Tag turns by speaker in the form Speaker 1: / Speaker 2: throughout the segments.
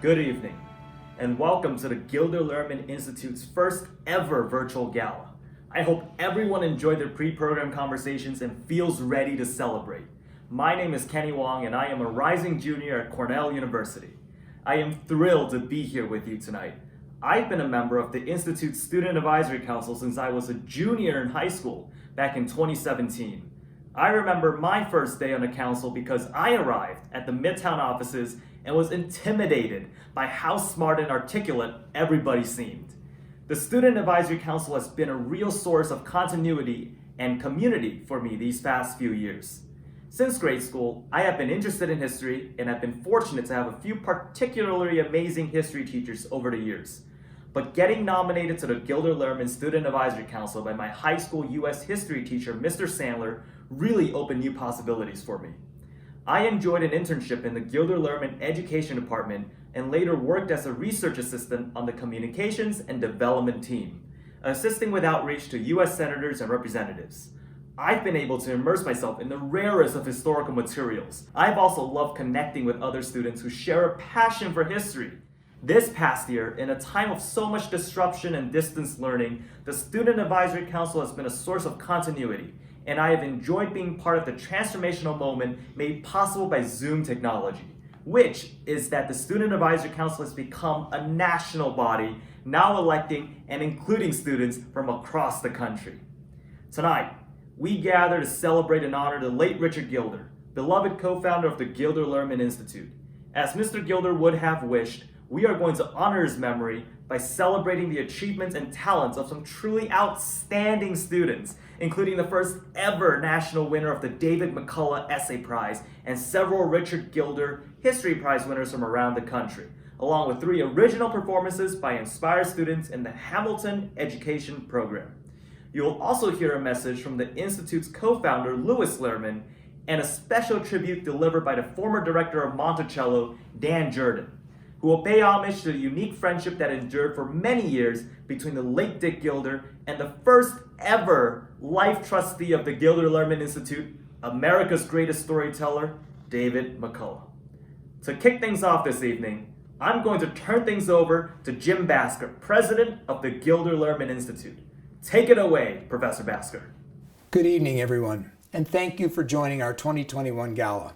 Speaker 1: Good evening, and welcome to the Gilder Lehrman Institute's first ever virtual gala. I hope everyone enjoyed their pre-program conversations and feels ready to celebrate. My name is Kenny Wong, and I am a rising junior at Cornell University. I am thrilled to be here with you tonight. I've been a member of the Institute's Student Advisory Council since I was a junior in high school back in 2017. I remember my first day on the council because I arrived at the Midtown offices and was intimidated by how smart and articulate everybody seemed. The Student Advisory Council has been a real source of continuity and community for me these past few years. Since grade school, I have been interested in history and have been fortunate to have a few particularly amazing history teachers over the years. But getting nominated to the Gilder Lehrman Student Advisory Council by my high school US history teacher, Mr. Sandler, really opened new possibilities for me. I enjoyed an internship in the Gilder Lehrman Education Department and later worked as a research assistant on the Communications and Development team, assisting with outreach to US senators and representatives. I've been able to immerse myself in the rarest of historical materials. I've also loved connecting with other students who share a passion for history. This past year, in a time of so much disruption and distance learning, the Student Advisory Council has been a source of continuity, and I have enjoyed being part of the transformational moment made possible by Zoom technology, which is that the Student Advisory Council has become a national body, now electing and including students from across the country. Tonight, we gather to celebrate and honor the late Richard Gilder, beloved co-founder of the Gilder Lehrman Institute. As Mr. Gilder would have wished, we are going to honor his memory by celebrating the achievements and talents of some truly outstanding students, including the first ever national winner of the David McCullough Essay Prize and several Richard Gilder History Prize winners from around the country, along with 3 original performances by inspired students in the Hamilton Education Program. You will also hear a message from the Institute's co-founder, Louis Lehrman, and a special tribute delivered by the former director of Monticello, Dan Jordan, who will pay homage to the unique friendship that endured for many years between the late Dick Gilder and the first ever life trustee of the Gilder Lehrman Institute, America's greatest storyteller, David McCullough. To kick things off this evening, I'm going to turn things over to Jim Basker, president of the Gilder Lehrman Institute. Take it away, Professor Basker.
Speaker 2: Good evening, everyone, and thank you for joining our 2021 Gala,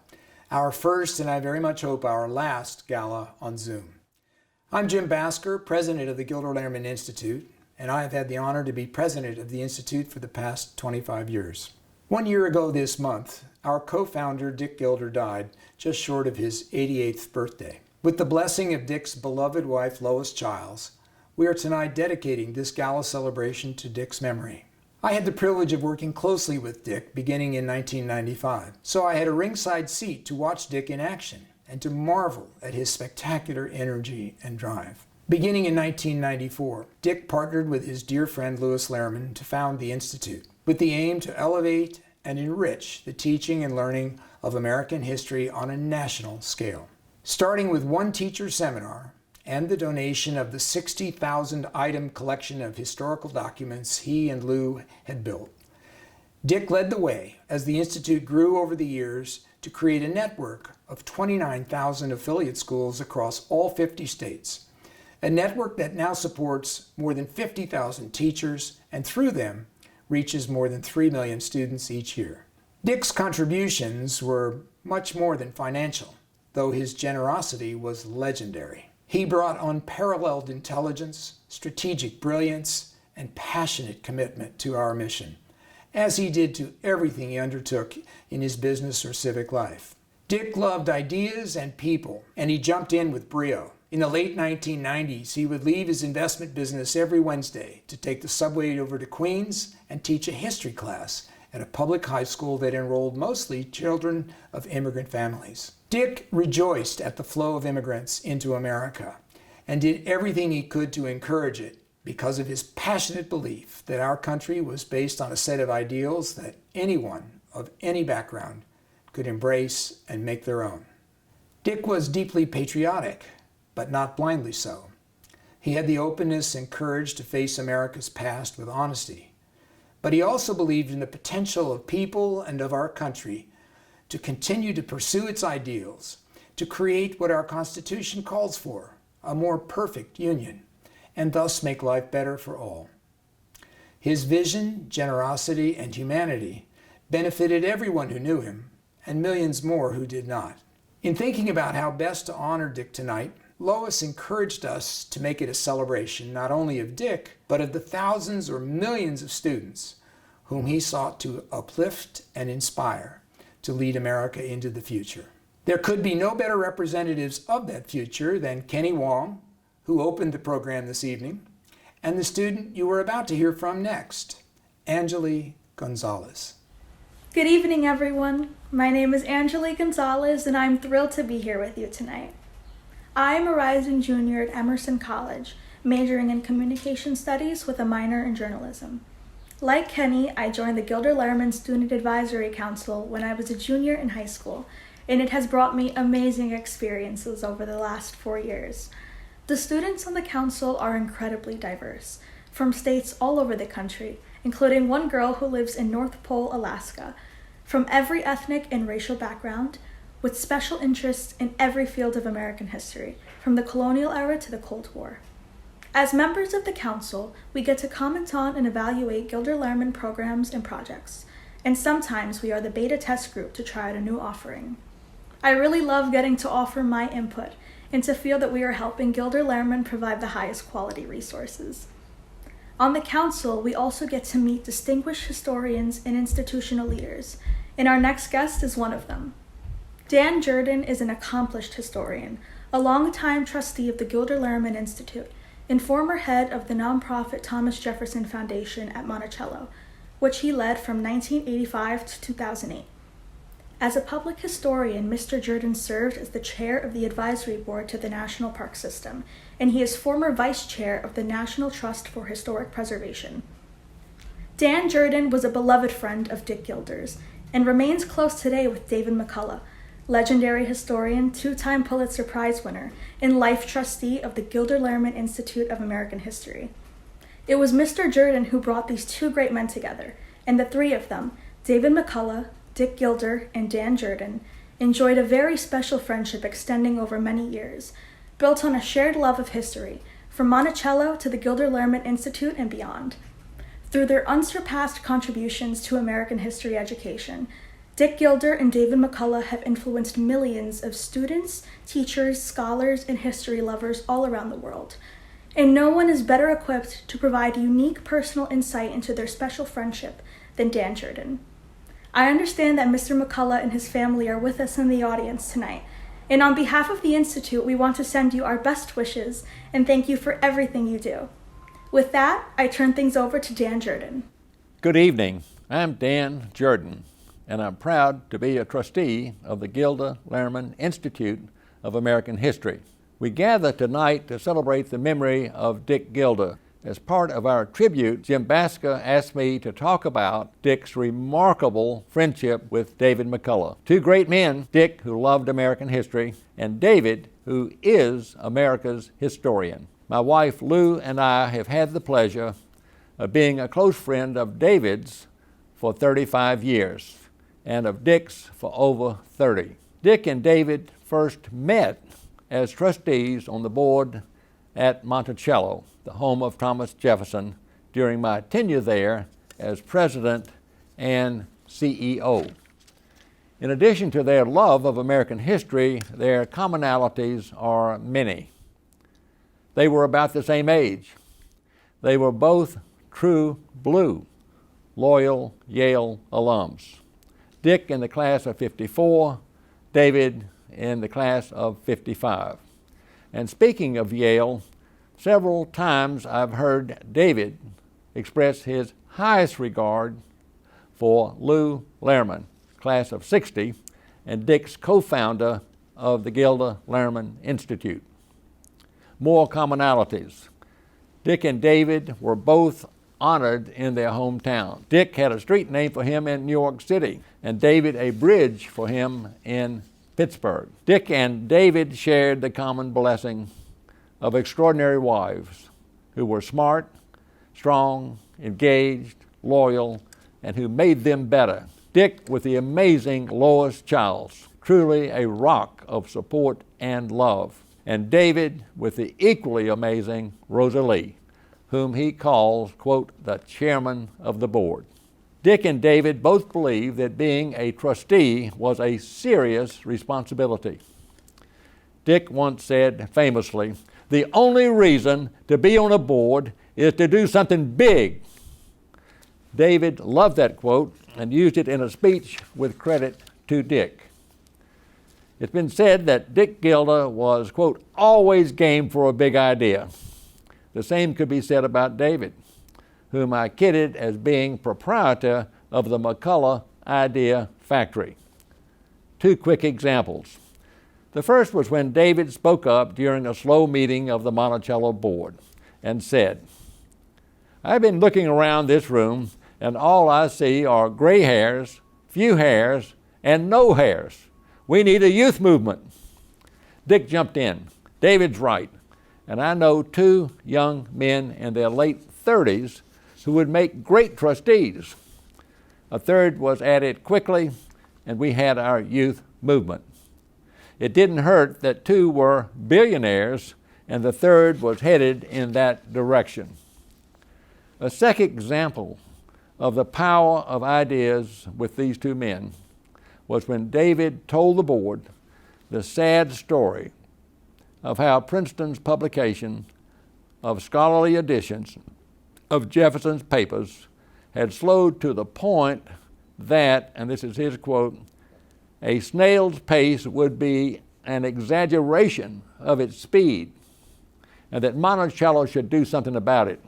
Speaker 2: our first and I very much hope our last Gala on Zoom. I'm Jim Basker, president of the Gilder Lehrman Institute, and I have had the honor to be president of the Institute for the past 25 years. 1 year ago this month, our co-founder Dick Gilder died just short of his 88th birthday. With the blessing of Dick's beloved wife Lois Childs, we are tonight dedicating this gala celebration to Dick's memory. I had the privilege of working closely with Dick beginning in 1995, so I had a ringside seat to watch Dick in action and to marvel at his spectacular energy and drive. Beginning in 1994, Dick partnered with his dear friend Louis Lehrman to found the Institute, with the aim to elevate and enrich the teaching and learning of American history on a national scale. Starting with one teacher seminar and the donation of the 60,000 item collection of historical documents he and Lou had built, Dick led the way as the Institute grew over the years to create a network of 29,000 affiliate schools across all 50 states, a network that now supports more than 50,000 teachers and through them reaches more than 3 million students each year. Dick's contributions were much more than financial, though his generosity was legendary. He brought unparalleled intelligence, strategic brilliance, and passionate commitment to our mission, as he did to everything he undertook in his business or civic life. Dick loved ideas and people, and he jumped in with brio. In the late 1990s, he would leave his investment business every Wednesday to take the subway over to Queens and teach a history class at a public high school that enrolled mostly children of immigrant families. Dick rejoiced at the flow of immigrants into America and did everything he could to encourage it because of his passionate belief that our country was based on a set of ideals that anyone of any background could embrace and make their own. Dick was deeply patriotic, but not blindly so. He had the openness and courage to face America's past with honesty, but he also believed in the potential of people and of our country to continue to pursue its ideals, to create what our Constitution calls for, a more perfect union, and thus make life better for all. His vision, generosity, and humanity benefited everyone who knew him, and millions more who did not. In thinking about how best to honor Dick tonight, Lois encouraged us to make it a celebration not only of Dick, but of the thousands or millions of students whom he sought to uplift and inspire to lead America into the future. There could be no better representatives of that future than Kenny Wong, who opened the program this evening, and the student you were about to hear from next, Angeli Gonzalez.
Speaker 3: Good evening, everyone. My name is Angeli Gonzalez, and I'm thrilled to be here with you tonight. I am a rising junior at Emerson College, majoring in communication studies with a minor in journalism. Like Kenny, I joined the Gilder Lehrman Student Advisory Council when I was a junior in high school, and it has brought me amazing experiences over the last 4 years. The students on the council are incredibly diverse, from states all over the country, including one girl who lives in North Pole, Alaska, from every ethnic and racial background, with special interests in every field of American history, from the colonial era to the Cold War. As members of the council, we get to comment on and evaluate Gilder Lehrman programs and projects, and sometimes we are the beta test group to try out a new offering. I really love getting to offer my input and to feel that we are helping Gilder Lehrman provide the highest quality resources. On the council, we also get to meet distinguished historians and institutional leaders, and our next guest is one of them. Dan Jordan is an accomplished historian, a longtime trustee of the Gilder Lehrman Institute, and former head of the nonprofit Thomas Jefferson Foundation at Monticello, which he led from 1985 to 2008. As a public historian, Mr. Jordan served as the chair of the advisory board to the National Park System, and he is former vice chair of the National Trust for Historic Preservation. Dan Jordan was a beloved friend of Dick Gilder's, and remains close today with David McCullough, legendary historian, 2-time Pulitzer Prize winner, and life trustee of the Gilder Lehrman Institute of American History. It was Mr. Jordan who brought these two great men together, and the three of them, David McCullough, Dick Gilder, and Dan Jordan, enjoyed a very special friendship extending over many years, built on a shared love of history, from Monticello to the Gilder Lehrman Institute and beyond. Through their unsurpassed contributions to American history education, Dick Gilder and David McCullough have influenced millions of students, teachers, scholars, and history lovers all around the world. And no one is better equipped to provide unique personal insight into their special friendship than Dan Jordan. I understand that Mr. McCullough and his family are with us in the audience tonight, and on behalf of the Institute, we want to send you our best wishes and thank you for everything you do. With that, I turn things over to Dan Jordan.
Speaker 4: Good evening. I'm Dan Jordan, and I'm proud to be a trustee of the Gilder Lehrman Institute of American History. We gather tonight to celebrate the memory of Dick Gilder. As part of our tribute, Jim Basker asked me to talk about Dick's remarkable friendship with David McCullough. Two great men, Dick, who loved American history, and David, who is America's historian. My wife Lou and I have had the pleasure of being a close friend of David's for 35 years. And of Dick's for over 30. Dick and David first met as trustees on the board at Monticello, the home of Thomas Jefferson, during my tenure there as president and CEO. In addition to their love of American history, their commonalities are many. They were about the same age. They were both true blue, loyal Yale alums. Dick in the class of 54, David in the class of 55. And speaking of Yale, several times I've heard David express his highest regard for Lou Lehrman, class of 60, and Dick's co-founder of the Gilder Lehrman Institute. More commonalities. Dick and David were both honored in their hometown. Dick had a street name for him in New York City, and David a bridge for him in Pittsburgh. Dick and David shared the common blessing of extraordinary wives who were smart, strong, engaged, loyal, and who made them better. Dick with the amazing Lois Childs, truly a rock of support and love. and David with the equally amazing Rosalie, whom he calls, quote, the chairman of the board. Dick and David both believed that being a trustee was a serious responsibility. Dick once said famously, "The only reason to be on a board is to do something big." David loved that quote and used it in a speech with credit to Dick. It's been said that Dick Gilder was, quote, always game for a big idea. The same could be said about David, whom I kidded as being proprietor of the McCullough Idea Factory. Two quick examples. The first was when David spoke up during a slow meeting of the Monticello board and said, "I've been looking around this room and all I see are gray hairs, few hairs, and no hairs. We need a youth movement." Dick jumped in. "David's right. And I know two young men in their late 30s who would make great trustees." A third was added quickly, and we had our youth movement. It didn't hurt that two were billionaires, and the third was headed in that direction. A second example of the power of ideas with these two men was when David told the board the sad story of how Princeton's publication of scholarly editions of Jefferson's papers had slowed to the point that, and this is his quote, "a snail's pace would be an exaggeration of its speed, and that Monticello should do something about it."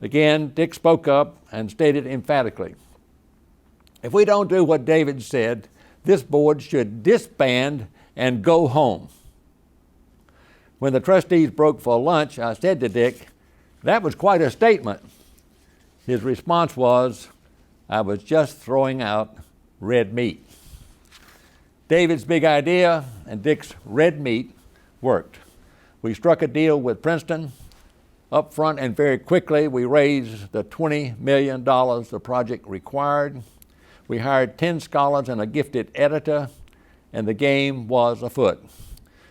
Speaker 4: Again, Dick spoke up and stated emphatically, "If we don't do what David said, this board should disband and go home." When the trustees broke for lunch, I said to Dick, "That was quite a statement." His response was, "I was just throwing out red meat." David's big idea and Dick's red meat worked. We struck a deal with Princeton. Up front and very quickly, we raised the $20 million the project required. We hired 10 scholars and a gifted editor, and the game was afoot.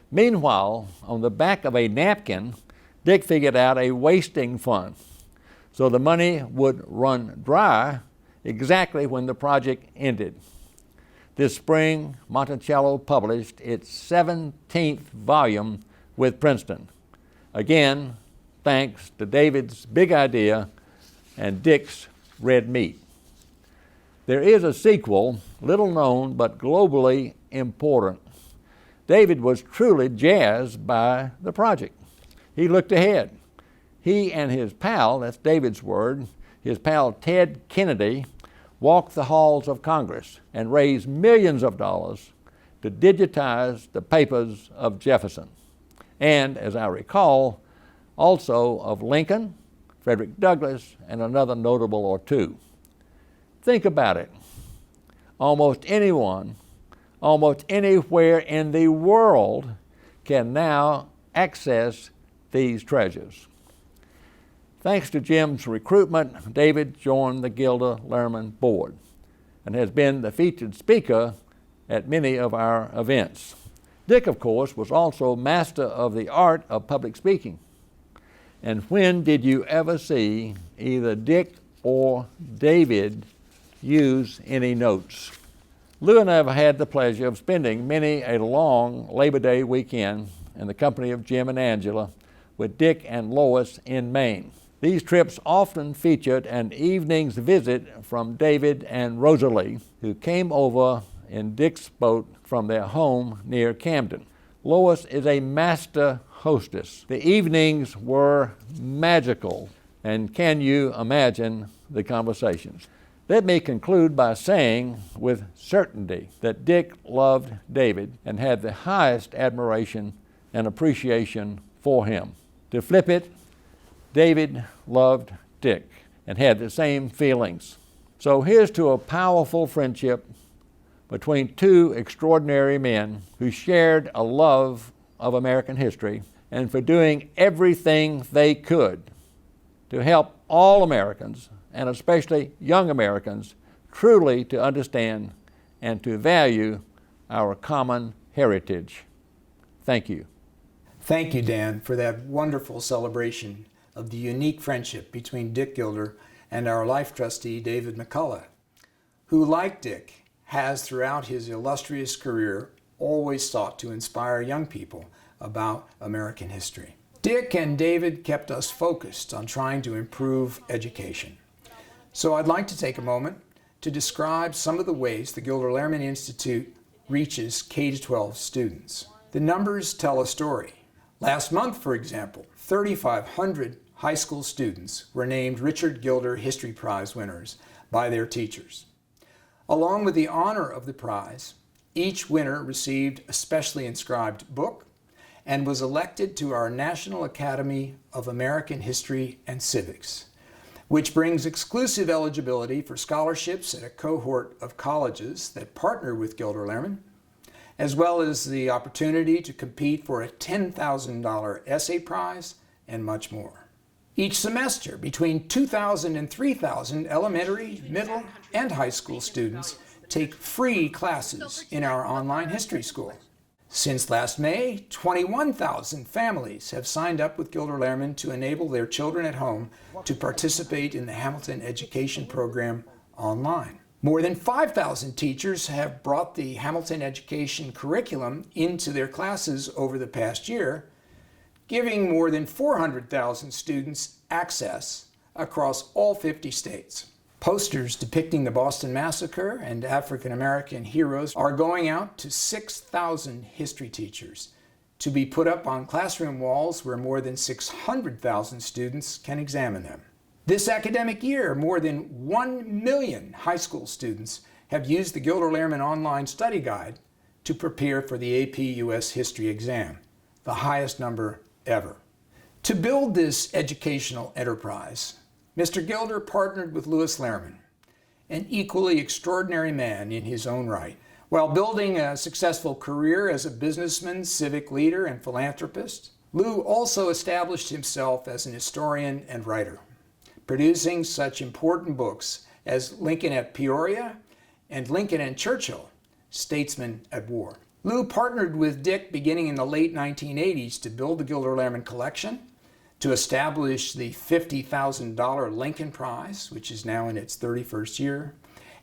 Speaker 4: Meanwhile, on the back of a napkin, Dick figured out a wasting fund, so the money would run dry exactly when the project ended. This spring, Monticello published its 17th volume with Princeton. Again, thanks to David's big idea and Dick's red meat. There is a sequel, little known but globally important. David was truly jazzed by the project. He looked ahead. He and his pal, that's David's word, his pal Ted Kennedy, walked the halls of Congress and raised millions of dollars to digitize the papers of Jefferson, and, as I recall, also of Lincoln, Frederick Douglass, and another notable or two. Think about it. Almost anyone, almost anywhere in the world can now access these treasures. Thanks to Jim's recruitment, David joined the Gilder Lehrman board and has been the featured speaker at many of our events. Dick, of course, was also master of the art of public speaking. And when did you ever see either Dick or David use any notes? Lou and I have had the pleasure of spending many a long Labor Day weekend in the company of Jim and Angela with Dick and Lois in Maine. These trips often featured an evening's visit from David and Rosalie, who came over in Dick's boat from their home near Camden. Lois is a master hostess. The evenings were magical, and can you imagine the conversations? Let me conclude by saying with certainty that Dick loved David and had the highest admiration and appreciation for him. To flip it, David loved Dick and had the same feelings. So here's to a powerful friendship between two extraordinary men who shared a love of American history and for doing everything they could to help all Americans, and especially young Americans, truly to understand and to value our common heritage. Thank you.
Speaker 2: Thank you, Dan, for that wonderful celebration of the unique friendship between Dick Gilder and our life trustee, David McCullough, who, like Dick, has throughout his illustrious career always sought to inspire young people about American history. Dick and David kept us focused on trying to improve education. So I'd like to take a moment to describe some of the ways the Gilder Lehrman Institute reaches K-12 students. The numbers tell a story. Last month, for example, 3,500 high school students were named Richard Gilder History Prize winners by their teachers. Along with the honor of the prize, each winner received a specially inscribed book and was elected to our National Academy of American History and Civics, which brings exclusive eligibility for scholarships at a cohort of colleges that partner with Gilder Lehrman, as well as the opportunity to compete for a $10,000 essay prize and much more. Each semester, between 2,000 and 3,000 elementary, middle, and high school students take free classes in our online history school. Since last May, 21,000 families have signed up with Gilder Lehrman to enable their children at home to participate in the Hamilton Education Program online. More than 5,000 teachers have brought the Hamilton Education curriculum into their classes over the past year, giving more than 400,000 students access across all 50 states. Posters depicting the Boston Massacre and African American heroes are going out to 6,000 history teachers to be put up on classroom walls where more than 600,000 students can examine them. This academic year, more than 1 million high school students have used the Gilder Lehrman online study guide to prepare for the AP US History exam, the highest number ever. To build this educational enterprise, Mr. Gilder partnered with Louis Lehrman, an equally extraordinary man in his own right. While building a successful career as a businessman, civic leader, and philanthropist, Lou also established himself as an historian and writer, producing such important books as Lincoln at Peoria and Lincoln and Churchill, Statesmen at War. Lou partnered with Dick beginning in the late 1980s to build the Gilder Lehrman collection, to establish the $50,000 Lincoln Prize, which is now in its 31st year,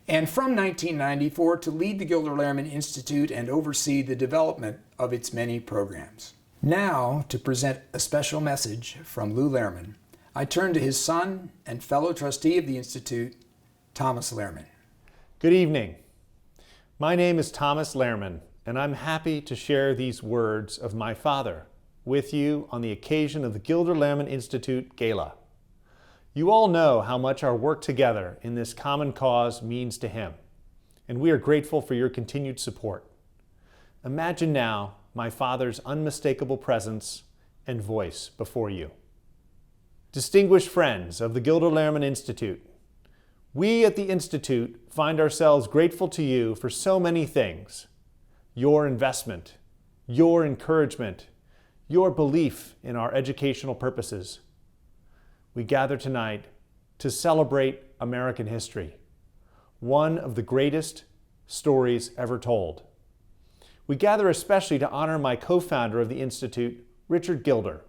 Speaker 2: and from 1994 to lead the Gilder Lehrman Institute and oversee the development of its many programs. Now, to present a special message from Lou Lehrman, I turn to his son and fellow trustee of the Institute, Thomas Lehrman.
Speaker 5: Good evening. My name is Thomas Lehrman, and I'm happy to share these words of my father with you on the occasion of the Gilder Lehrman Institute Gala. You all know how much our work together in this common cause means to him, and we are grateful for your continued support. Imagine now my father's unmistakable presence and voice before you. Distinguished friends of the Gilder Lehrman Institute, we at the Institute find ourselves grateful to you for so many things: your investment, your encouragement, your belief in our educational purposes. We gather tonight to celebrate American history, one of the greatest stories ever told. We gather especially to honor my co-founder of the Institute, Richard Gilder,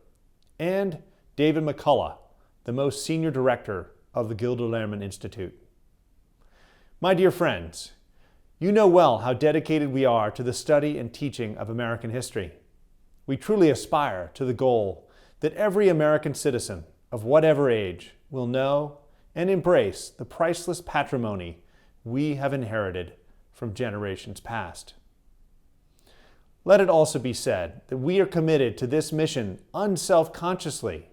Speaker 5: and David McCullough, the most senior director of the Gilder Lehrman Institute. My dear friends, you know well how dedicated we are to the study and teaching of American history. We truly aspire to the goal that every American citizen of whatever age will know and embrace the priceless patrimony we have inherited from generations past. Let it also be said that we are committed to this mission unselfconsciously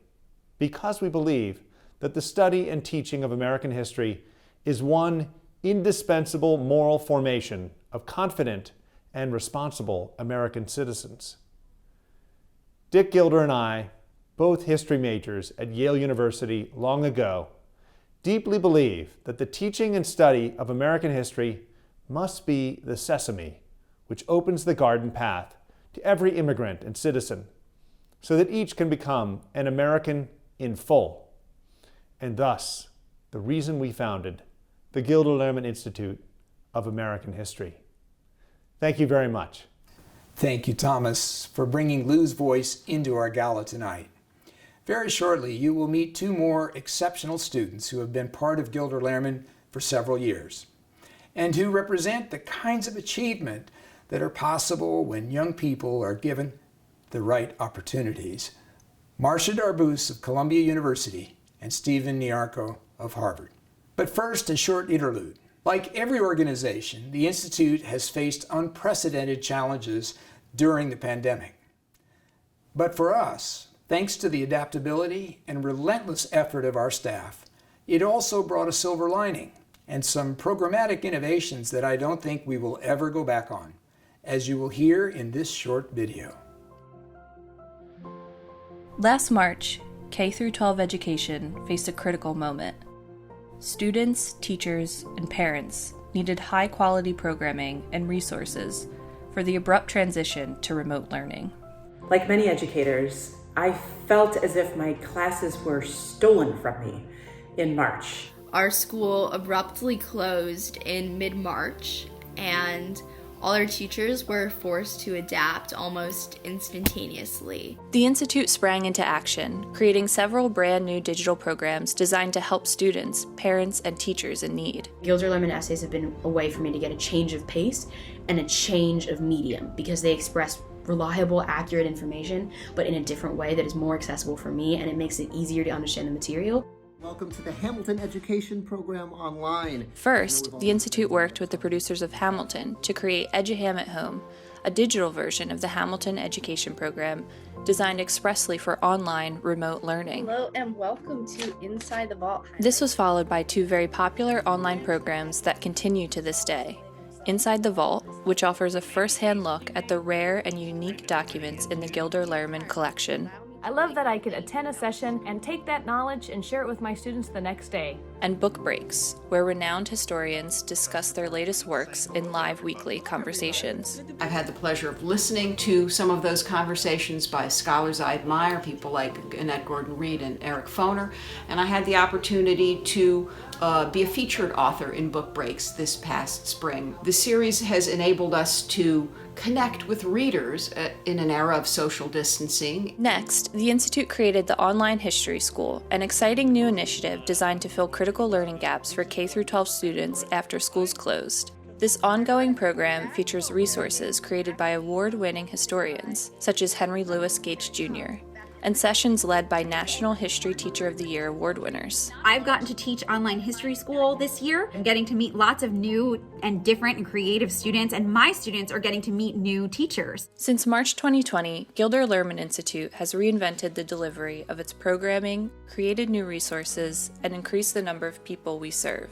Speaker 5: because we believe that the study and teaching of American history is one indispensable moral formation of confident and responsible American citizens. Dick Gilder and I, both history majors at Yale University long ago, deeply believe that the teaching and study of American history must be the sesame which opens the garden path to every immigrant and citizen, so that each can become an American in full, and thus the reason we founded the Gilder Lehrman Institute of American History. Thank you very much.
Speaker 2: Thank you, Thomas, for bringing Lou's voice into our gala tonight. Very shortly, you will meet two more exceptional students who have been part of Gilder Lehrman for several years and who represent the kinds of achievement that are possible when young people are given the right opportunities. Marcia Darbus of Columbia University and Stephen Niarco of Harvard. But first, a short interlude. Like every organization, the Institute has faced unprecedented challenges during the pandemic. But for us, thanks to the adaptability and relentless effort of our staff, it also brought a silver lining and some programmatic innovations that I don't think we will ever go back on, as you will hear in this short video.
Speaker 6: Last March, K-12 education faced a critical moment. Students, teachers, and parents needed high-quality programming and resources for the abrupt transition to remote learning.
Speaker 7: Like many educators, I felt as if my classes were stolen from me in March.
Speaker 8: Our school abruptly closed in mid-March, and all our teachers were forced to adapt almost instantaneously.
Speaker 6: The Institute sprang into action, creating several brand new digital programs designed to help students, parents, and teachers in need.
Speaker 9: Gilder Lehrman essays have been a way for me to get a change of pace and a change of medium because they express reliable, accurate information, but in a different way that is more accessible for me, and it makes it easier to understand the material.
Speaker 10: Welcome to the Hamilton Education Program Online.
Speaker 6: First, the Institute worked with the producers of Hamilton to create EduHam at Home, a digital version of the Hamilton Education Program designed expressly for online remote learning.
Speaker 11: Hello and welcome to Inside the Vault.
Speaker 6: This was followed by two very popular online programs that continue to this day. Inside the Vault, which offers a first-hand look at the rare and unique documents in the Gilder Lehrman collection.
Speaker 12: I love that I could attend a session and take that knowledge and share it with my students the next day.
Speaker 6: And Book Breaks, where renowned historians discuss their latest works in live weekly conversations.
Speaker 13: I've had the pleasure of listening to some of those conversations by scholars I admire, people like Annette Gordon-Reed and Eric Foner, and I had the opportunity to be a featured author in Book Breaks this past spring. The series has enabled us to connect with readers in an era of social distancing.
Speaker 6: Next, the Institute created the Online History School, an exciting new initiative designed to fill critical learning gaps for K-12 students after schools closed. This ongoing program features resources created by award-winning historians, such as Henry Louis Gates Jr., and sessions led by National History Teacher of the Year award winners.
Speaker 14: I've gotten to teach online history school this year. I'm getting to meet lots of new and different and creative students, and my students are getting to meet new teachers.
Speaker 6: Since March 2020, Gilder Lehrman Institute has reinvented the delivery of its programming, created new resources, and increased the number of people we serve.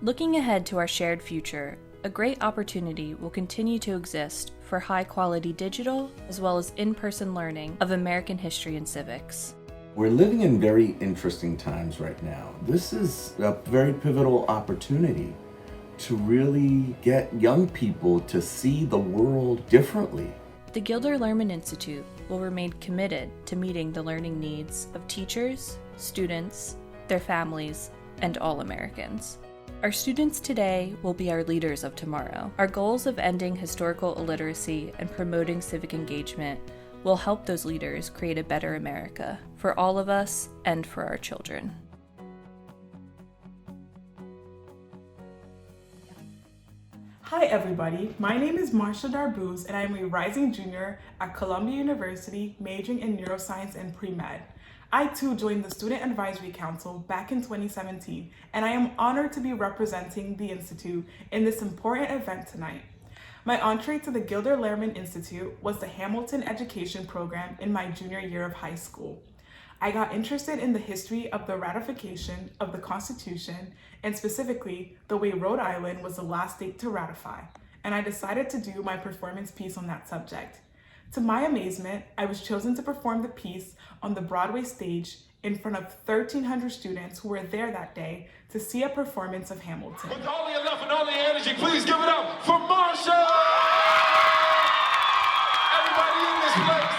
Speaker 6: Looking ahead to our shared future, a great opportunity will continue to exist for high-quality digital as well as in-person learning of American history and civics.
Speaker 15: We're living in very interesting times right now. This is a very pivotal opportunity to really get young people to see the world differently.
Speaker 6: The Gilder Lehrman Institute will remain committed to meeting the learning needs of teachers, students, their families, and all Americans. Our students today will be our leaders of tomorrow. Our goals of ending historical illiteracy and promoting civic engagement will help those leaders create a better America for all of us and for our children.
Speaker 16: Hi everybody, my name is Marcia Darbus and I'm a rising junior at Columbia University majoring in neuroscience and pre-med. I too joined the Student Advisory Council back in 2017 and I am honored to be representing the Institute in this important event tonight. My entree to the Gilder Lehrman Institute was the Hamilton Education Program in my junior year of high school. I got interested in the history of the ratification of the Constitution and specifically the way Rhode Island was the last state to ratify, and I decided to do my performance piece on that subject. To my amazement, I was chosen to perform the piece on the Broadway stage in front of 1,300 students who were there that day to see a performance of Hamilton.
Speaker 17: With all the love and all the energy, please give it up for Marcia! Everybody in this place.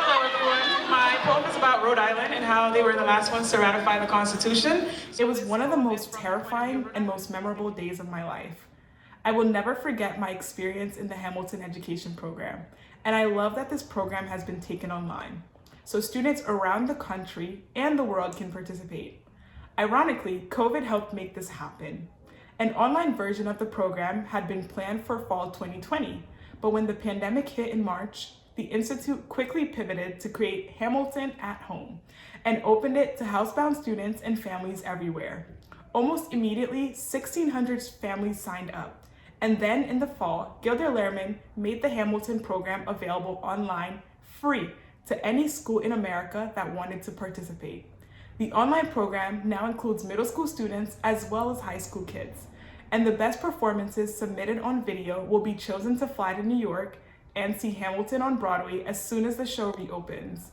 Speaker 16: Hello everyone, my poem is about Rhode Island and how they were the last ones to ratify the Constitution. It was one of the most terrifying and most memorable days of my life. I will never forget my experience in the Hamilton Education Program, and I love that this program has been taken online, so students around the country and the world can participate. Ironically, COVID helped make this happen. An online version of the program had been planned for fall 2020, but when the pandemic hit in March, the Institute quickly pivoted to create Hamilton at Home and opened it to housebound students and families everywhere. Almost immediately, 1,600 families signed up. And then in the fall, Gilder Lehrman made the Hamilton program available online, free, to any school in America that wanted to participate. The online program now includes middle school students as well as high school kids. And the best performances submitted on video will be chosen to fly to New York and see Hamilton on Broadway as soon as the show reopens.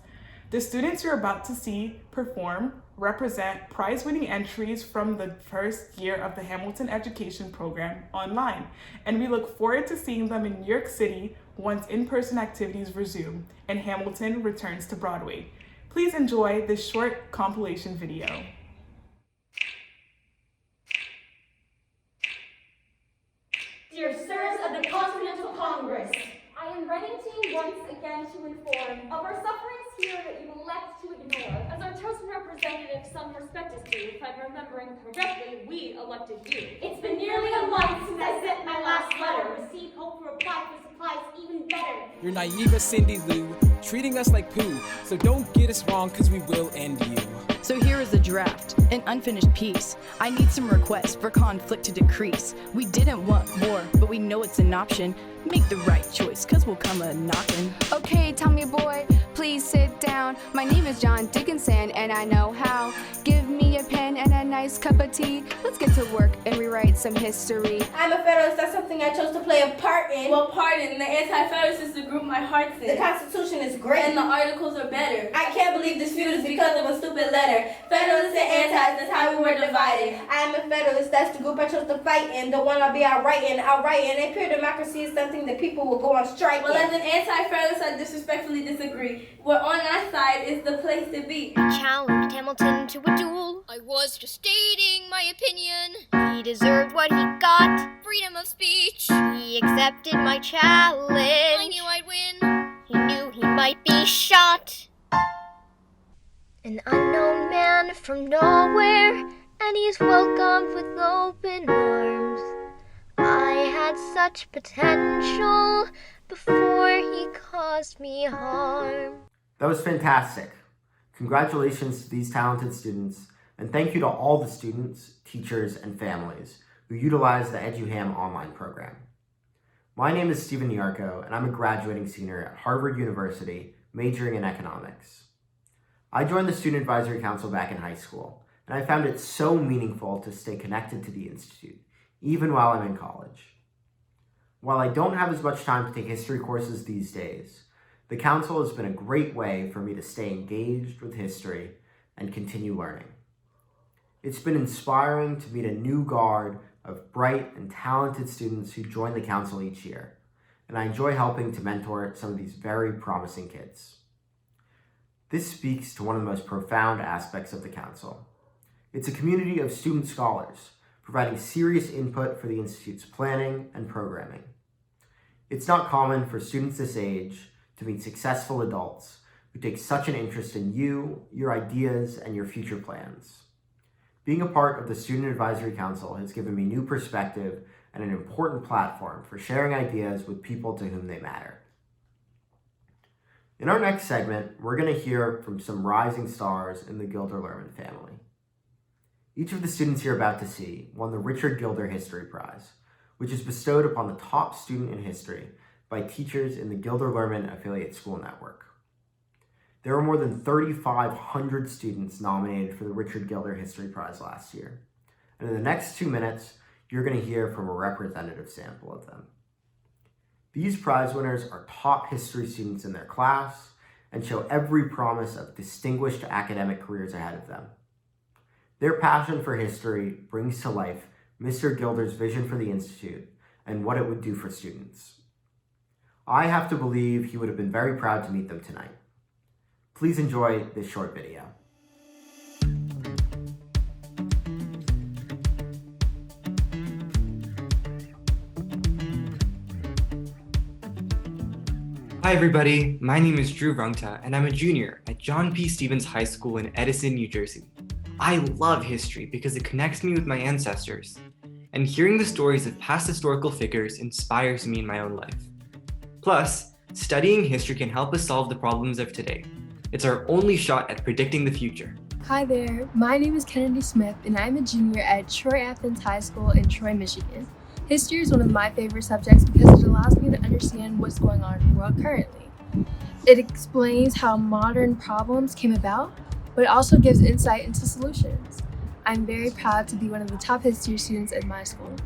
Speaker 16: The students you're about to see perform represent prize-winning entries from the first year of the Hamilton Education Program online, and we look forward to seeing them in New York City once in-person activities resume and Hamilton returns to Broadway. Please enjoy this short compilation video.
Speaker 18: Dear Sirs of the Continental Congress, I am writing to you once again to inform of our sufferings here that you elect to ignore. As our chosen representative, some respect us due. If I'm remembering correctly, we elected you. It's been nearly a month since I sent my last letter. Received hope for reply for supplies even better.
Speaker 19: You're naive as Cindy Lou, treating us like poo. So don't get us wrong, cause we will end you.
Speaker 20: So here is a draft, an unfinished piece. I need some requests for conflict to decrease. We didn't want war, but we know it's an option. Make the right choice, cause we'll come a-knockin'.
Speaker 21: Okay, Tommy boy, please sit down. My name is John Dickinson, and I know how. Give me a pen and a nice cup of tea. Let's get to work and rewrite some history.
Speaker 22: I'm a Federalist, that's something I chose to play a part in. Well, pardon, the Anti-Federalist is the group my heart's in. The Constitution is great. And the Articles are better. I can't believe this feud is because of a stupid letter. Federalists and Antis, that's how we were divided. I'm a Federalist, that's the group I chose to fight in. The one I'll be outrighting. A pure democracy is something that people will go on strike. Well, as an Anti-Federalist, I disrespectfully disagree. Where on our side is the place to be.
Speaker 18: I challenged Hamilton to a duel. I was just stating my opinion. He deserved what he got. Freedom of speech. He accepted my challenge. I knew I'd win. He knew he might be shot. An unknown man from nowhere, and he's welcomed with open arms. I had such potential before he caused me harm.
Speaker 23: That was fantastic. Congratulations to these talented students, and thank you to all the students, teachers, and families who utilized the EduHam online program. My name is Stephen Yarko, and I'm a graduating senior at Harvard University, majoring in economics. I joined the Student Advisory Council back in high school, and I found it so meaningful to stay connected to the Institute, even while I'm in college. While I don't have as much time to take history courses these days, the Council has been a great way for me to stay engaged with history and continue learning. It's been inspiring to meet a new guard of bright and talented students who join the Council each year, and I enjoy helping to mentor some of these very promising kids. This speaks to one of the most profound aspects of the Council. It's a community of student scholars, providing serious input for the Institute's planning and programming. It's not common for students this age to meet successful adults who take such an interest in you, your ideas, and your future plans. Being a part of the Student Advisory Council has given me new perspective and an important platform for sharing ideas with people to whom they matter. In our next segment, we're going to hear from some rising stars in the Gilder Lehrman family. Each of the students you're about to see won the Richard Gilder History Prize, which is bestowed upon the top student in history by teachers in the Gilder Lehrman Affiliate School Network. There were more than 3,500 students nominated for the Richard Gilder History Prize last year, and in the next 2 minutes, you're going to hear from a representative sample of them. These prize winners are top history students in their class and show every promise of distinguished academic careers ahead of them. Their passion for history brings to life Mr. Gilder's vision for the Institute and what it would do for students. I have to believe he would have been very proud to meet them tonight. Please enjoy this short video.
Speaker 1: Hi everybody, my name is Drew Rungta and I'm a junior at John P. Stevens High School in Edison, New Jersey. I love history because it connects me with my ancestors, and hearing the stories of past historical figures inspires me in my own life. Plus, studying history can help us solve the problems of today. It's our only shot at predicting the future.
Speaker 21: Hi there, my name is Kennedy Smith and I'm a junior at Troy Athens High School in Troy, Michigan. History is one of my favorite subjects because it allows me to understand what's going on in the world currently. It explains how modern problems came about, but it also gives insight into solutions. I'm very proud to be one of the top history students at my school.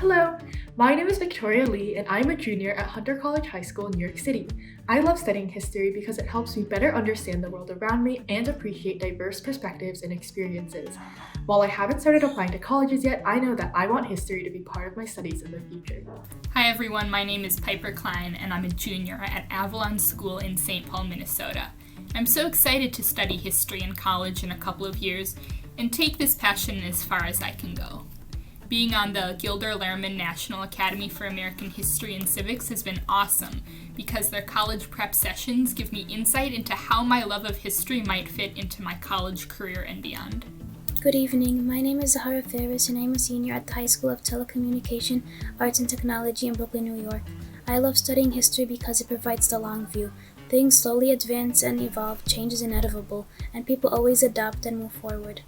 Speaker 3: Hello, my name is Victoria Lee and I'm a junior at Hunter College High School in New York City. I love studying history because it helps me better understand the world around me and appreciate diverse perspectives and experiences. While I haven't started applying to colleges yet, I know that I want history to be part of my studies in the future.
Speaker 4: Hi everyone, my name is Piper Klein and I'm a junior at Avalon School in St. Paul, Minnesota. I'm so excited to study history in college in a couple of years and take this passion as far as I can go. Being on the Gilder Lehrman National Academy for American History and Civics has been awesome because their college prep sessions give me insight into how my love of history might fit into my college career and beyond.
Speaker 24: Good evening, my name is Zahara Ferris and I'm a senior at the High School of Telecommunication, Arts and Technology in Brooklyn, New York. I love studying history because it provides the long view. Things slowly advance and evolve, change is inevitable, and people always adapt and move forward.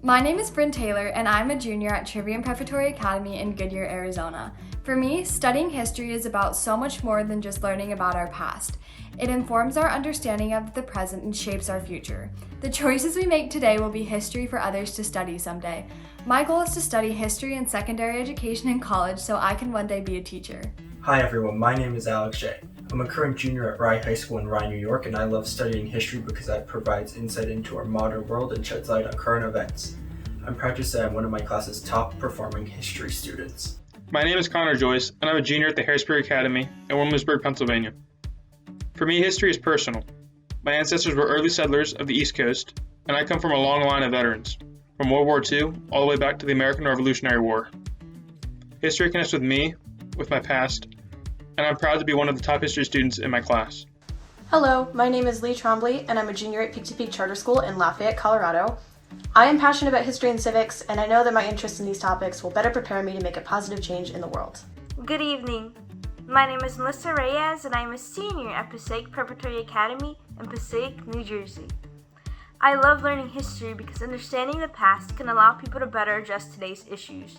Speaker 25: My name is Bryn Taylor, and I'm a junior at Trivium Preparatory Academy in Goodyear, Arizona. For me, studying history is about so much more than just learning about our past. It informs our understanding of the present and shapes our future. The choices we make today will be history for others to study someday. My goal is to study history in secondary education in college so I can one day be a teacher.
Speaker 26: Hi everyone, my name is Alex Shea. I'm a current junior at Rye High School in Rye, New York, and I love studying history because that provides insight into our modern world and sheds light on current events. I'm proud to say I'm one of my class's top performing history students.
Speaker 27: My name is Connor Joyce, and I'm a junior at the Harrisburg Academy in Williamsburg, Pennsylvania. For me, history is personal. My ancestors were early settlers of the East Coast, and I come from a long line of veterans, from World War II all the way back to the American Revolutionary War. History connects with me, with my past, and I'm proud to be one of the top history students in my class.
Speaker 28: Hello, my name is Lee Trombley, and I'm a junior at Peak to Peak Charter School in Lafayette, Colorado. I am passionate about history and civics, and I know that my interest in these topics will better prepare me to make a positive change in the world.
Speaker 29: Good evening. My name is Melissa Reyes, and I am a senior at Passaic Preparatory Academy in Passaic, New Jersey. I love learning history because understanding the past can allow people to better address today's issues.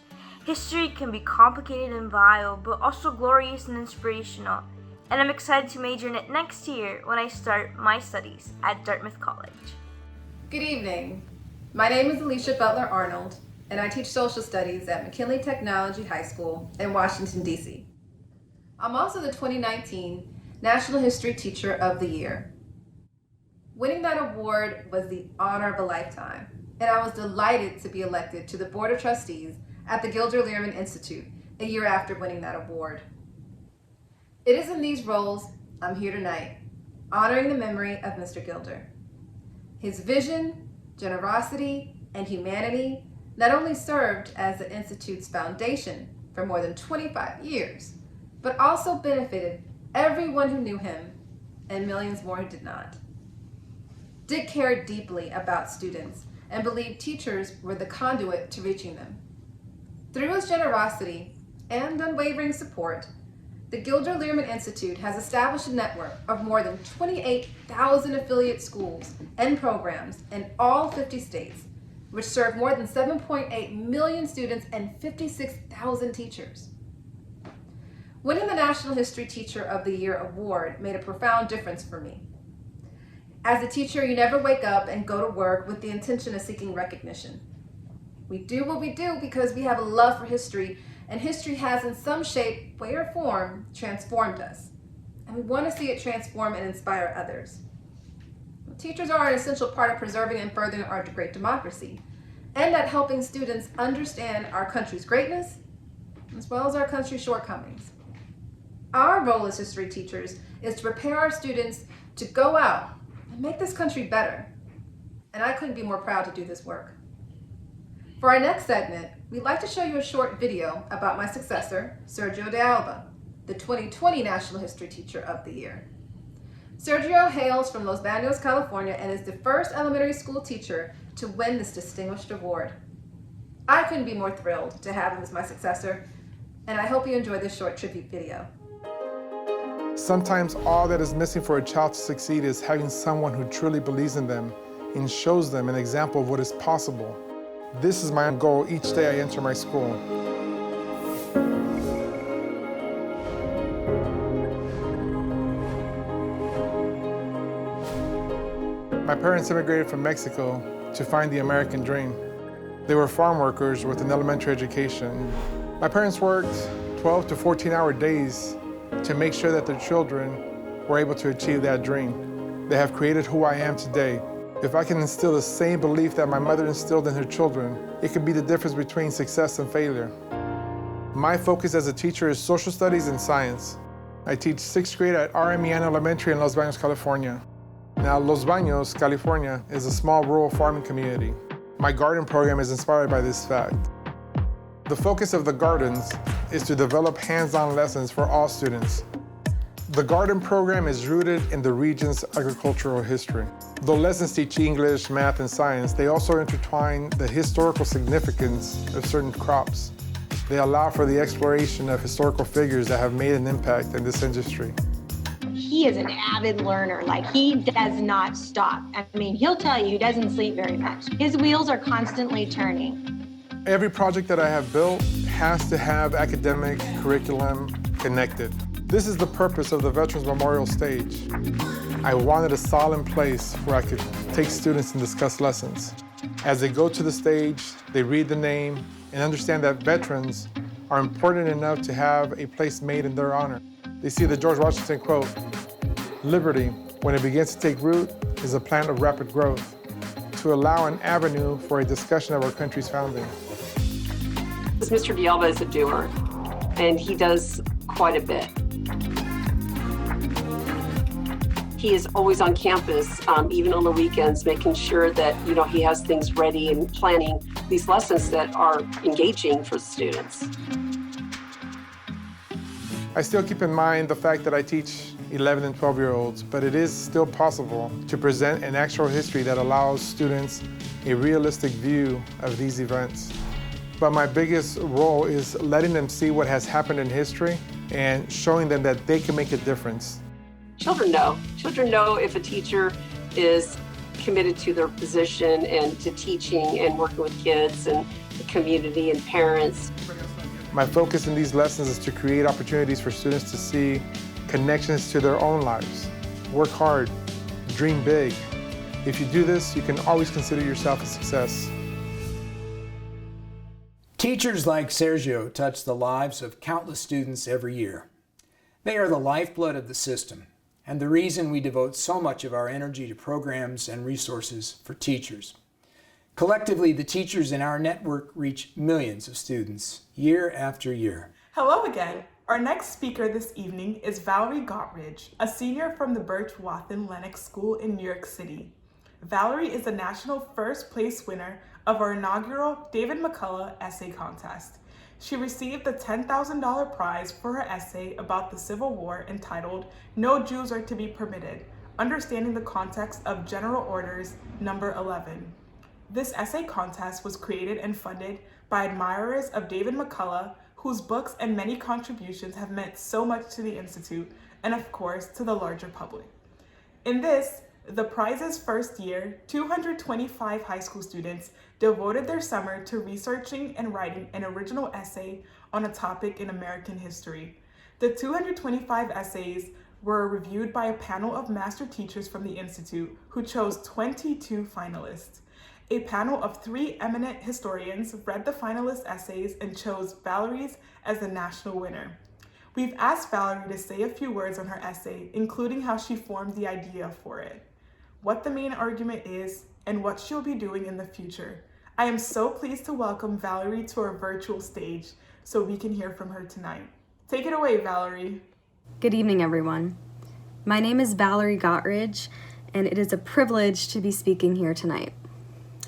Speaker 29: History can be complicated and vile, but also glorious and inspirational, and I'm excited to major in it next year when I start my studies at Dartmouth College.
Speaker 30: Good evening. My name is Alicia Butler Arnold, and I teach social studies at McKinley Technology High School in Washington, D.C. I'm also the 2019 National History Teacher of the Year. Winning that award was the honor of a lifetime, and I was delighted to be elected to the Board of Trustees at the Gilder Lehrman Institute a year after winning that award. It is in these roles I'm here tonight, honoring the memory of Mr. Gilder. His vision, generosity, and humanity not only served as the Institute's foundation for more than 25 years, but also benefited everyone who knew him and millions more who did not. Dick cared deeply about students and believed teachers were the conduit to reaching them. Through his generosity and unwavering support, the Gilder Lehrman Institute has established a network of more than 28,000 affiliate schools and programs in all 50 states, which serve more than 7.8 million students and 56,000 teachers. Winning the National History Teacher of the Year award made a profound difference for me. As a teacher, you never wake up and go to work with the intention of seeking recognition. We do what we do because we have a love for history, and history has in some shape, way, or form transformed us. And we want to see it transform and inspire others. Teachers are an essential part of preserving and furthering our great democracy, and at helping students understand our country's greatness, as well as our country's shortcomings. Our role as history teachers is to prepare our students to go out and make this country better. And I couldn't be more proud to do this work. For our next segment, we'd like to show you a short video about my successor, Sergio de Alba, the 2020 National History Teacher of the Year. Sergio hails from Los Baños, California, and is the first elementary school teacher to win this distinguished award. I couldn't be more thrilled to have him as my successor, and I hope you enjoy this short tribute video.
Speaker 2: Sometimes all that is missing for a child to succeed is having someone who truly believes in them and shows them an example of what is possible. This is my goal each day I enter my school. My parents immigrated from Mexico to find the American dream. They were farm workers with an elementary education. My parents worked 12 to 14-hour days to make sure that their children were able to achieve that dream. They have created who I am today. If I can instill the same belief that my mother instilled in her children, it could be the difference between success and failure. My focus as a teacher is social studies and science. I teach 6th grade at RMEN Elementary in Los Baños, California. Now, Los Baños, California is a small rural farming community. My garden program is inspired by this fact. The focus of the gardens is to develop hands-on lessons for all students. The garden program is rooted in the region's agricultural history. Though lessons teach English, math, and science, they also intertwine the historical significance of certain crops. They allow for the exploration of historical figures that have made an impact in this industry.
Speaker 5: He is an avid learner. Like, he does not stop. I mean, he'll tell you he doesn't sleep very much. His wheels are constantly turning.
Speaker 2: Every project that I have built has to have academic curriculum connected. This is the purpose of the Veterans Memorial Stage. I wanted a solemn place where I could take students and discuss lessons. As they go to the stage, they read the name and understand that veterans are important enough to have a place made in their honor. They see the George Washington quote, "Liberty, when it begins to take root, is a plant of rapid growth," to allow an avenue for a discussion of our country's founding.
Speaker 7: Mr. de Alba is a doer, and he does quite a bit. He is always on campus, even on the weekends, making sure that he has things ready and planning these lessons that are engaging for students.
Speaker 2: I still keep in mind the fact that I teach 11 and 12-year-olds, but it is still possible to present an actual history that allows students a realistic view of these events. But my biggest role is letting them see what has happened in history and showing them that they can make a difference.
Speaker 7: Children know. Children know if a teacher is committed to their position and to teaching and working with kids and the community and parents.
Speaker 2: My focus in these lessons is to create opportunities for students to see connections to their own lives. Work hard, dream big. If you do this, you can always consider yourself a success.
Speaker 8: Teachers like Sergio touch the lives of countless students every year. They are the lifeblood of the system, and the reason we devote so much of our energy to programs and resources for teachers. Collectively, the teachers in our network reach millions of students year after year.
Speaker 16: Hello again. Our next speaker this evening is Valerie Gottridge, a senior from the Birch Wathen Lennox School in New York City. Valerie is a national first place winner of our inaugural David McCullough essay contest. She received the $10,000 prize for her essay about the Civil War entitled "No Jews Are to Be Permitted, Understanding the Context of General Orders Number 11. This essay contest was created and funded by admirers of David McCullough, whose books and many contributions have meant so much to the Institute and, of course, to the larger public. In this, the prize's first year, 225 high school students devoted their summer to researching and writing an original essay on a topic in American history. The 225 essays were reviewed by a panel of master teachers from the Institute who chose 22 finalists. A panel of 3 eminent historians read the finalist essays and chose Valerie's as the national winner. We've asked Valerie to say a few words on her essay, including how she formed the idea for it, what the main argument is, and what she'll be doing in the future. I am so pleased to welcome Valerie to our virtual stage so we can hear from her tonight. Take it away, Valerie.
Speaker 9: Good evening, everyone. My name is Valerie Gottridge,
Speaker 25: and it is a privilege to be speaking here tonight.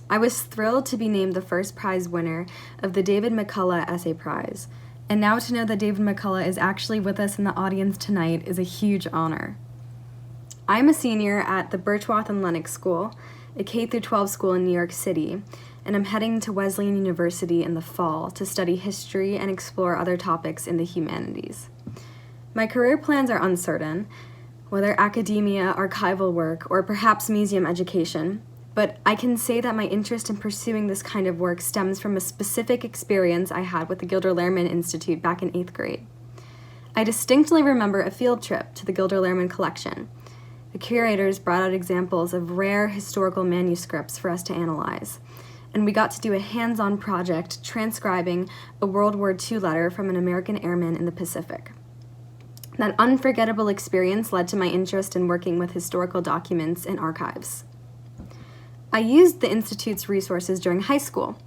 Speaker 25: I was thrilled to be named the first prize winner of the David McCullough Essay Prize, and now to know that David McCullough is actually with us in the audience tonight is a huge honor. I'm a senior at the Birchwoth and Lennox School, a K-12 school in New York City, and I'm heading to Wesleyan University in the fall to study history and explore other topics in the humanities. My career plans are uncertain, whether academia, archival work, or perhaps museum education, but I can say that my interest in pursuing this kind of work stems from a specific experience I had with the Gilder Lehrman Institute back in 8th grade. I distinctly remember a field trip to the Gilder Lehrman collection. The curators brought out examples of rare historical manuscripts for us to analyze, and we got to do a hands-on project transcribing a World War II letter from an American airman in the Pacific. That unforgettable experience led to my interest in working with historical documents and archives. I used the Institute's resources during high school,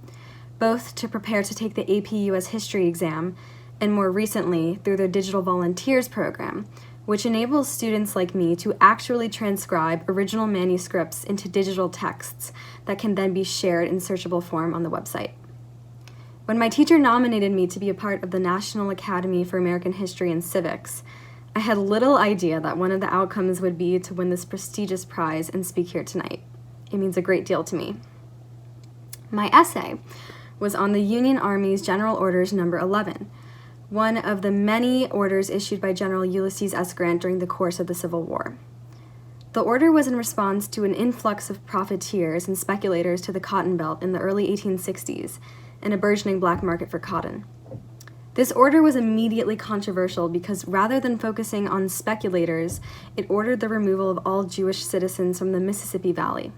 Speaker 25: both to prepare to take the AP US History exam and more recently through their Digital Volunteers program, which enables students like me to actually transcribe original manuscripts into digital texts that can then be shared in searchable form on the website. When my teacher nominated me to be a part of the National Academy for American History and Civics, I had little idea that one of the outcomes would be to win this prestigious prize and speak here tonight. It means a great deal to me. My essay was on the Union Army's General Orders Number 11, one of the many orders issued by General Ulysses S. Grant during the course of the Civil War. The order was in response to an influx of profiteers and speculators to the Cotton Belt in the early 1860s and a burgeoning black market for cotton. This order was immediately controversial because rather than focusing on speculators, it ordered the removal of all Jewish citizens from the Mississippi Valley.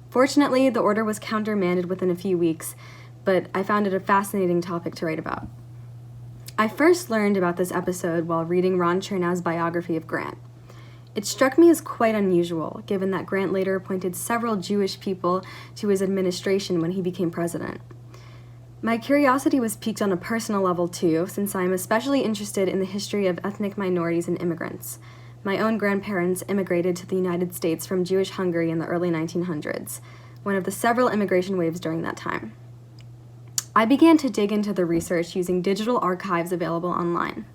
Speaker 25: Fortunately, the order was countermanded within a few weeks, but I found it a fascinating topic to write about. I first learned about this episode while reading Ron Chernow's biography of Grant. It struck me as quite unusual, given that Grant later appointed several Jewish people to his administration when he became president. My curiosity was piqued on a personal level too, since I am especially interested in the history of ethnic minorities and immigrants. My own grandparents immigrated to the United States from Jewish Hungary in the early 1900s, one of the several immigration waves during that time. I began to dig into the research using digital archives available online.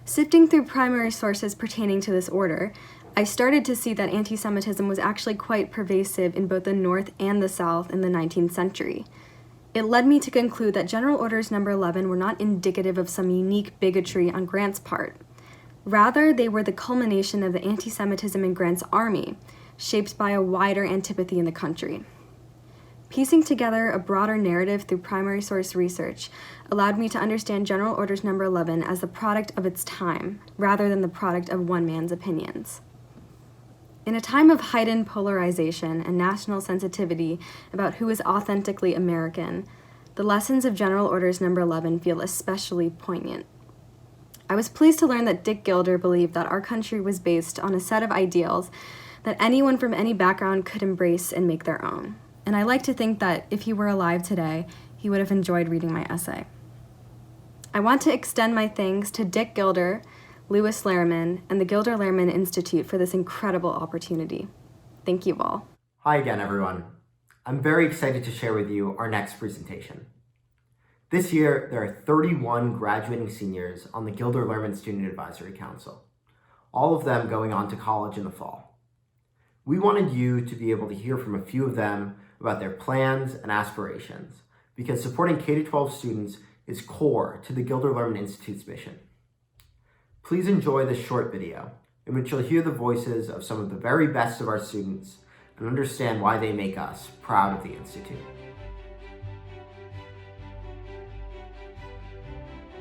Speaker 25: Sifting through primary sources pertaining to this order, I started to see that anti-Semitism was actually quite pervasive in both the North and the South in the 19th century. It led me to conclude that General Orders Number 11 were not indicative of some unique bigotry on Grant's part. Rather, they were the culmination of the anti-Semitism in Grant's army, shaped by a wider antipathy in the country. Piecing together a broader narrative through primary source research allowed me to understand General Orders Number 11 as the product of its time, rather than the product of one man's opinions. In a time of heightened polarization and national sensitivity about who is authentically American, the lessons of General Orders Number 11 feel especially poignant. I was pleased to learn that Dick Gilder believed that our country was based on a set of ideals that anyone from any background could embrace and make their own. And I like to think that if he were alive today, he would have enjoyed reading my essay. I want to extend my thanks to Dick Gilder, Louis Lehrman, and the Gilder Lehrman Institute for this incredible opportunity. Thank you all.
Speaker 23: Hi again, everyone. I'm very excited to share with you our next presentation. This year, there are 31 graduating seniors on the Gilder Lehrman Student Advisory Council, all of them going on to college in the fall. We wanted you to be able to hear from a few of them about their plans and aspirations, because supporting K-12 students is core to the Gilder Lehrman Institute's mission. Please enjoy this short video, in which you'll hear the voices of some of the very best of our students and understand why they make us proud of the Institute.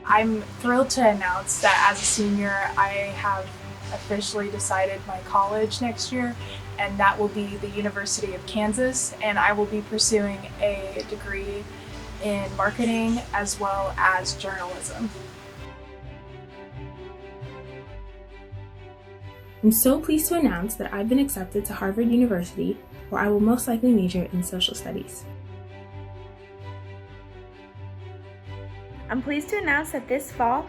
Speaker 6: I'm thrilled to announce that as a senior, I have officially decided my college next year, and that will be the University of Kansas, and I will be pursuing a degree in marketing as well as journalism.
Speaker 9: I'm so pleased to announce that I've been accepted to Harvard University, where I will most likely major in social studies.
Speaker 10: I'm pleased to announce that this fall,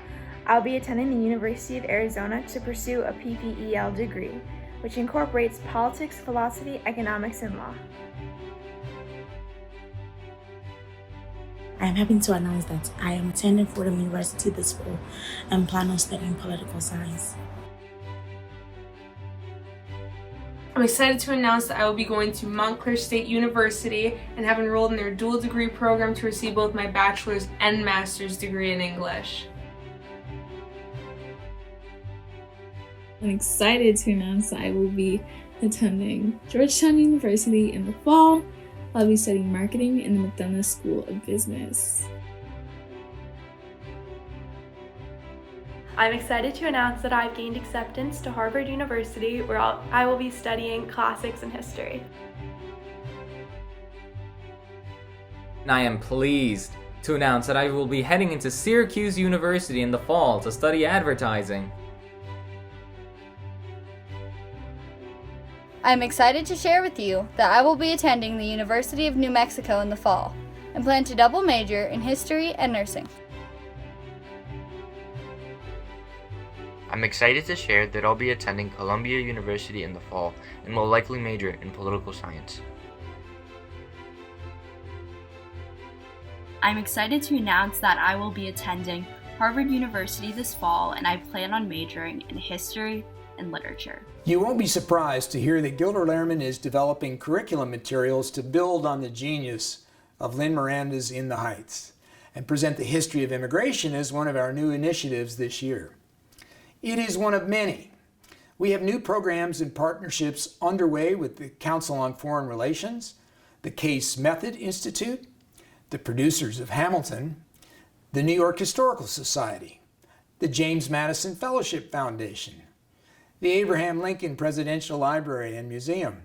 Speaker 10: I'll be attending the University of Arizona to pursue a PPEL degree. which incorporates politics, philosophy, economics, and law.
Speaker 11: I am happy to announce that I am attending Fordham University this fall and plan on studying political science.
Speaker 9: I'm excited to announce that I will be going to Montclair State University and have enrolled in their dual degree program to receive both my bachelor's and master's degree in English.
Speaker 12: I'm excited to announce that I will be attending Georgetown University in the fall. I'll be studying marketing in the McDonough School of Business.
Speaker 13: I'm excited to announce that I've gained acceptance to Harvard University, where I will be studying classics and history.
Speaker 14: And I am pleased to announce that I will be heading into Syracuse University in the fall to study advertising.
Speaker 15: I'm excited to share with you that I will be attending the University of New Mexico in the fall and plan to double major in history and nursing.
Speaker 17: I'm excited to share that I'll be attending Columbia University in the fall and will likely major in political science.
Speaker 18: I'm excited to announce that I will be attending Harvard University this fall, and I plan on majoring in history and literature.
Speaker 8: You won't be surprised to hear that Gilder Lehrman is developing curriculum materials to build on the genius of Lynn Miranda's In the Heights and present the history of immigration as one of our new initiatives this year. It is one of many. We have new programs and partnerships underway with the Council on Foreign Relations, the Case Method Institute, the producers of Hamilton, the New York Historical Society, the James Madison Fellowship Foundation, the Abraham Lincoln Presidential Library and Museum,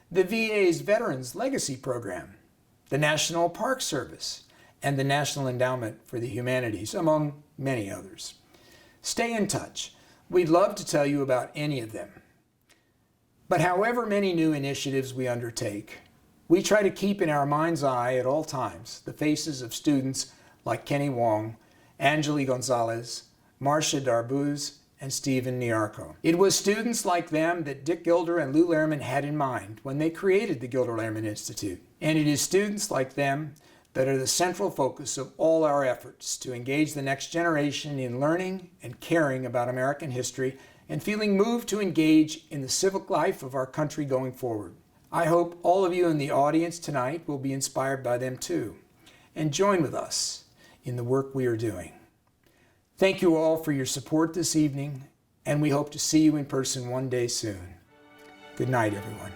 Speaker 8: the VA's Veterans Legacy Program, the National Park Service, and the National Endowment for the Humanities, among many others. Stay in touch. We'd love to tell you about any of them. But however many new initiatives we undertake, we try to keep in our mind's eye at all times the faces of students like Kenny Wong, Angeli Gonzalez, Marcia Darbuz, and Stephen Niarco. It was students like them that Dick Gilder and Lou Lehrman had in mind when they created the Gilder Lehrman Institute. And it is students like them that are the central focus of all our efforts to engage the next generation in learning and caring about American history and feeling moved to engage in the civic life of our country going forward. I hope all of you in the audience tonight will be inspired by them too and join with us in the work we are doing. Thank you all for your support this evening, and we hope to see you in person one day soon. Good night, everyone.